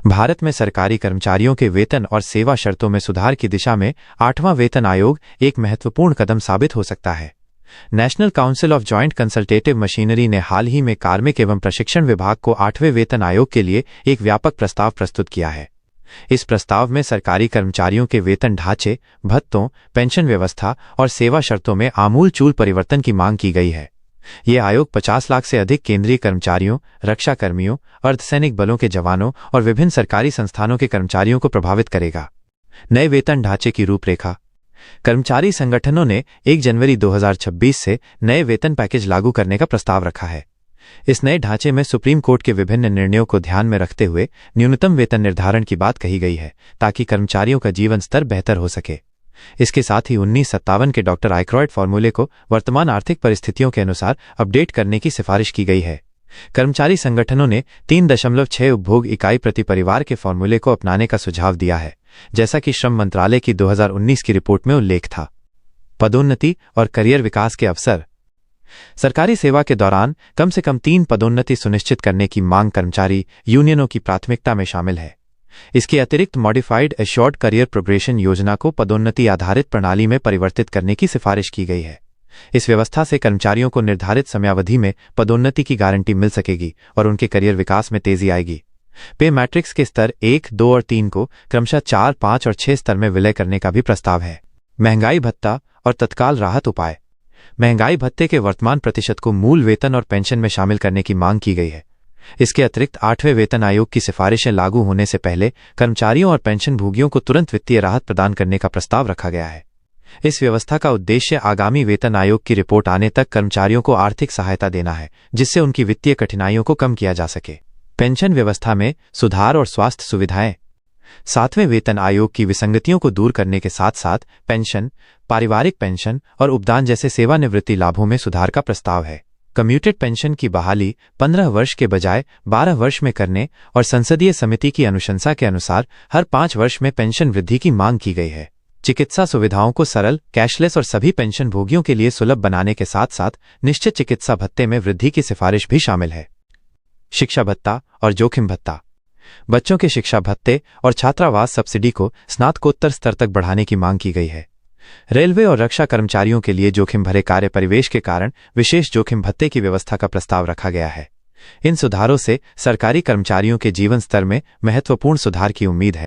भारत में सरकारी कर्मचारियों के वेतन और सेवा शर्तों में सुधार की दिशा में 8वां वेतन आयोग एक महत्वपूर्ण कदम साबित हो सकता है। National council of joint consultative machinery ने हाल ही में कार्मिक एवं प्रशिक्षण विभाग को 8वें वेतन आयोग के लिए एक व्यापक प्रस्ताव प्रस्तुत किया है। इस प्रस्ताव में सरकारी कर्मचारियों के वेतन ढांचे, भत्तों, पेंशन व्यवस्था और सेवा शर्तों में आमूल-चूल परिवर्तन की मांग की गई है। ये आयोग 50 लाख से अधिक केंद्रीय कर्मचारियों, रक्षा कर्मियों, अर्धसैनिक बलों के जवानों और विभिन्न सरकारी संस्थानों के कर्मचारियों को प्रभावित करेगा। नए वेतन ढांचे की रूपरेखा। कर्मचारी संगठनों ने 1 जनवरी 2026 से नए वेतन पैकेज लागू करने का प्रस्ताव रखा है। इस नए ढांचे में सुप्रीम कोर्ट के विभिन्न निर्णयों को ध्यान में रखते हुए न्यूनतम वेतन निर्धारण की बात कही गई है, ताकि कर्मचारियों का जीवन स्तर बेहतर हो सके। इसके साथ ही 1957 के डॉक्टर आइक्रॉयड फॉर्मूले को वर्तमान आर्थिक परिस्थितियों के अनुसार अपडेट करने की सिफारिश की गई है। कर्मचारी संगठनों ने 3.6 उपभोग इकाई प्रति परिवार के फॉर्मूले को अपनाने का सुझाव दिया है, जैसा कि श्रम मंत्रालय की 2019 की रिपोर्ट में उल्लेख था। पदोन्नति और करियर विकास के अवसर। सरकारी सेवा के दौरान कम से कम 3 पदोन्नति सुनिश्चित करने की मांग कर्मचारी यूनियनों की प्राथमिकता में शामिल है। इसके अतिरिक्त मॉडिफाइड एश्योर्ड करियर प्रोग्रेशन योजना को पदोन्नति आधारित प्रणाली में परिवर्तित करने की सिफारिश की गई है। इस व्यवस्था से कर्मचारियों को निर्धारित समयावधि में पदोन्नति की गारंटी मिल सकेगी और उनके करियर विकास में तेजी आएगी। पे मैट्रिक्स के स्तर 1, 2 और 3 को क्रमशः 4, 5 और 6 स्तर में विलय करने का भी प्रस्ताव है। महंगाई भत्ता और तत्काल राहत उपाय। महंगाई भत्ते के वर्तमान प्रतिशत को मूल वेतन और पेंशन में शामिल करने की मांग की गई है। इसके अतिरिक्त 8वें वेतन आयोग की सिफारिशें लागू होने से पहले कर्मचारियों और पेंशनभोगियों को तुरंत वित्तीय राहत प्रदान करने का प्रस्ताव रखा गया है। इस व्यवस्था का उद्देश्य आगामी वेतन आयोग की रिपोर्ट आने तक कर्मचारियों को आर्थिक सहायता देना है, जिससे उनकी वित्तीय कठिनाइयों को कम किया जा सके। पेंशन व्यवस्था में सुधार और स्वास्थ्य सुविधाएं। 7वें वेतन आयोग की विसंगतियों को दूर करने के साथ साथ पेंशन, पारिवारिक पेंशन और उपदान जैसे सेवानिवृत्ति लाभों में सुधार का प्रस्ताव है। कम्यूटेड पेंशन की बहाली 15 वर्ष के बजाय 12 वर्ष में करने और संसदीय समिति की अनुशंसा के अनुसार हर 5 वर्ष में पेंशन वृद्धि की मांग की गई है। चिकित्सा सुविधाओं को सरल, कैशलेस और सभी पेंशन भोगियों के लिए सुलभ बनाने के साथ साथ निश्चित चिकित्सा भत्ते में वृद्धि की सिफारिश भी शामिल है। शिक्षा भत्ता और जोखिम भत्ता। बच्चों के शिक्षा भत्ते और छात्रावास सब्सिडी को स्नातकोत्तर स्तर तक बढ़ाने की मांग की गई है। रेलवे और रक्षा कर्मचारियों के लिए जोखिम भरे कार्य परिवेश के कारण विशेष जोखिम भत्ते की व्यवस्था का प्रस्ताव रखा गया है। इन सुधारों से सरकारी कर्मचारियों के जीवन स्तर में महत्वपूर्ण सुधार की उम्मीद है।